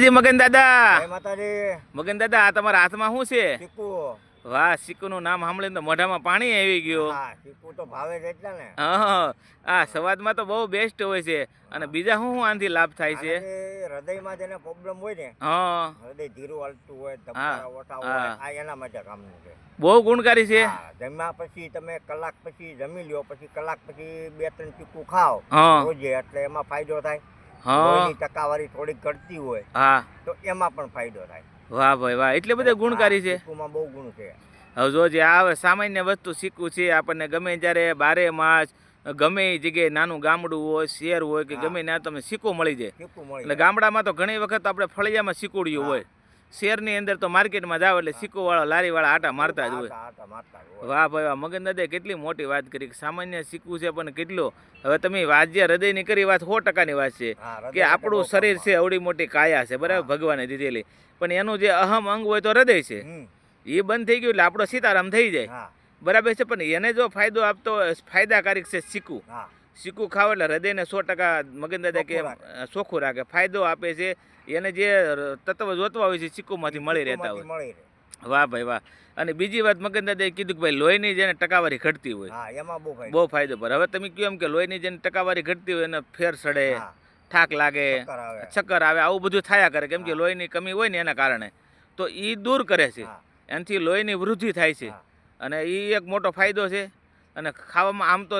જી મગન દાદા, જય માતાજી. મગન દાદા, આ તમારા હાથમાં શું છે? ચીકુ. વાહ, ચીકુનું નામ સાંભળીને તો મોઢામાં પાણી આવી ગયું. હા, ચીકુ તો ભાવે જ એટલા ને. હા, આ સવાદમાં તો બહુ બેસ્ટ હોય છે. અને બીજા શું આનાથી લાભ થાય છે? આનાથી હૃદયમાં જેને પ્રોબ્લેમ હોય ને, હા હૃદય ધીરું હાલતું હોય, હા ધબકારા ઓછા હોય, હા, આ એના માટે કામનું છે. બહુ ગુણકારી છે. હા, જમ્યા પછી તમે કલાક પછી જમી લ્યો, પછી કલાક પછી 2-3 ચીકુ ખાઓ હા રોજે, એટલે એમાં ફાયદો થાય. હા લોહીની ટકાવારી થોડીક ઘટતી હોય હા, તો એમાં પણ ફાયદો થાય. વાહ ભાઈ વાહ, એટલે બધા ગુણકારી છે. ચીકુમાં બહુ ગુણ છે. હવે જો જે આવે સામાન્ય વસ્તુ શીખવું છે, આપણને ગમે ત્યારે 12 માસ ગમે એ જગ્યાએ નાનું ગામડું હોય, શહેર હોય કે ગમે ત્યાં તમે સિક્કો મળી જાય. ચીકુ મળી એટલે જાય. ગામડામાં તો ઘણી વખત આપણે ફળિયામાં સિક્કોડિયું હોય, શહેરની અંદર તો માર્કેટમાં જાવ એટલે સિક્કોવાળા લારીવાળા આટા મારતા જ હોય. આટા મારતા જ હોય. વાહ ભાઈ વાહ, મગન દાદાએ કેટલી મોટી વાત કરી. સામાન્ય શીખવું છે પણ કેટલો. હવે તમે વાત જે હૃદયની કરી વાત 100%ની વાત છે હા, કે હૃદય માટે આપણું બહુ શરીર કામમાં. છે અવડી મોટી કાયા છે, બરાબર, ભગવાને દીધેલી, પણ એનું જે અહમ અંગ હોય તો હૃદય છે, એ બંધ થઈ ગયું એટલે આપણો સીતારામ થઈ જાય, હા બરાબર છે. પણ એને જો ફાયદો આપતો ફાયદાકારક છે શીખવું. હા, શીખવું ખાવ એટલે હૃદયને 100% મગન દાદા કે ચોખ્ખું રાખે. ચોખ્ખું રાખે, ફાયદો આપે છે. એને જે તત્વ જોતવા હોય છે ચીકુમાંથી મળી રહેતા ચીકુમાંથી હોય. મળી રહે. વાહ ભાઈ વાહ. અને બીજી વાત મગન દાદાએ કીધું કે ભાઈ લોહીની જેને ટકાવારી ઘટતી હોય હા, એમાં બહુ ફાયદો. બહુ ફાયદો પડે. હવે તમે કહો એમ કે લોહીની જેને ટકાવારી ઘટતી હોય એને ફેર સડે, હા, થાક લાગે, ચક્કર આવે. ચક્કર આવે, આવું બધું થયા કરે, કેમ કે હા લોહીની કમી હોય ને એના કારણે. તો એ દૂર કરે છે, હા એનાથી લોહીની વૃદ્ધિ થાય છે. હા, અને એ એક મોટો ફાયદો છે. અને ખાવામાં આમ તો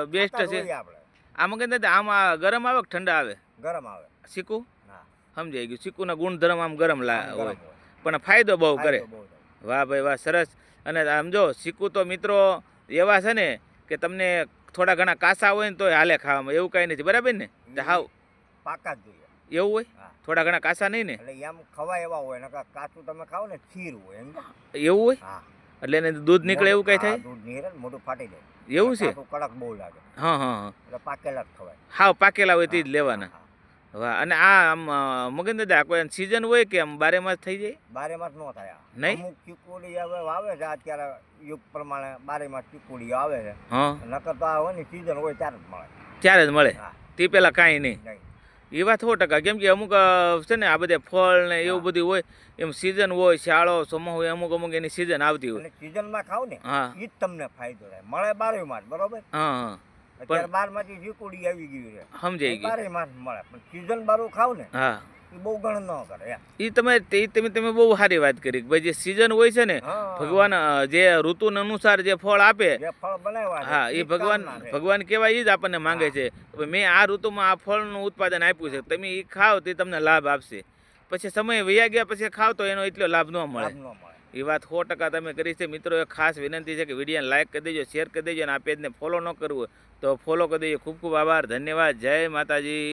બેસ્ટ ખાતા છે. જોઈએ આપણે. આ મગન દાદા આમાં ગરમ આવે કે ઠંડા આવે? ગરમ આવે. ચીકુ હા, સમજાઈ ગયું. ચીકુના ગુણધર્મ આમ ગરમ આમ હોય, ગરમ હોય. પણ ફાયદો બહુ કરે. ફાયદો બહુ થાય. વાહ ભાઈ વાહ, સરસ. અને આમ જો ચીકુ તો મિત્રો એવા છે ને કે તમને થોડા ઘણા કાસા હોય ને તોય હાલે ખાવામાં, એવું કાંઈ નથી, બરાબર ને? તો હાવ પાકા જ જોઈએ. એવું હોય, હા, થોડા ઘણા કાસા નહીં ને? એટલે એમ ખવાય એવા હોય, નકર કાચું તમે ખાઓ ને ખીર હોય એમ. એવું હોય, હા, એટલે એને દૂધ નીકળે એવું કાંઈ હા, થાય? દૂધ નીકળે ને મોઢું ફાટી જાય. એવું અને છે? કાચું કડક બહુ લાગે. હા હા હા, એટલે પાકેલા જ ખવાય. હાવ પાકેલા હોય તે હા જ હા લેવાના. હા. વાહ. અને આ આમ મગન દાદા કોઈ સિઝન હોય કે આમ 12 માસ થઈ જાય? 12 માસ નો થાય આ. નહીં? અમુક ચીકુડી હવે વાવે છે અત્યારે યુગ પ્રમાણે 12 માસ ચીકુડી આવે છે. હા, નકર તો આ હોય ને સીઝન હોય ત્યારે જ મળે. ત્યારે જ મળે, હા, તે પેલા કાંઈ નહીં. નહીં. એ વાત 100%. કેમ કે અમુક છે ને આ બધે ફળ ને એવું હા, બધું હોય, એમ સિઝન હોય, શાળો સમો હોય, અમુક અમુક એની સિઝન આવતી હોય. અને સીઝનમાં ખાવ ને હા એ જ તમને ફાયદો થાય. મળે 12 માસ બરોબર. હા હા, અત્યારે પણ 12 માંથી ચીકુડી આવી ગયું છે. સમજાઈ એ ગયું. 12 માસ મળે. પણ સીઝન બારું ખાવ ને હા, એ બહુ ગણ ન કરે એમ. તમે બહુ સારી વાત કરી કે ભાઈ જે સિઝન હોય છે ને, હા, ભગવાન જે ઋતુ અનુસાર જે ફળ આપે, જે ફળ બનાવ્યા છે હા, એ એ જ ભગવાન કામના છે. ભગવાન કહેવાય એ જ આપણને માંગે હા છે કે ભાઈ મેં આ ઋતુમાં આ ફળનું ઉત્પાદન આપ્યું છે, હા, તમે એ ખાઓ તે તમને લાભ આપશે. પછી સમય વયા ગયા પછી ખાવ તો એનો એટલો લાભ ન મળે. લાભ ન મળે. એ વાત 100% તમે કરી છે. મિત્રો, એક ખાસ વિનંતી છે કે વિડીયોને લાઇક કરી દેજો, શેર કરી દેજો, અને આ પેજને ફોલો ન કરવું હોય તો ફોલો કરી દેજો. ખૂબ ખૂબ આભાર, ધન્યવાદ, જય માતાજી.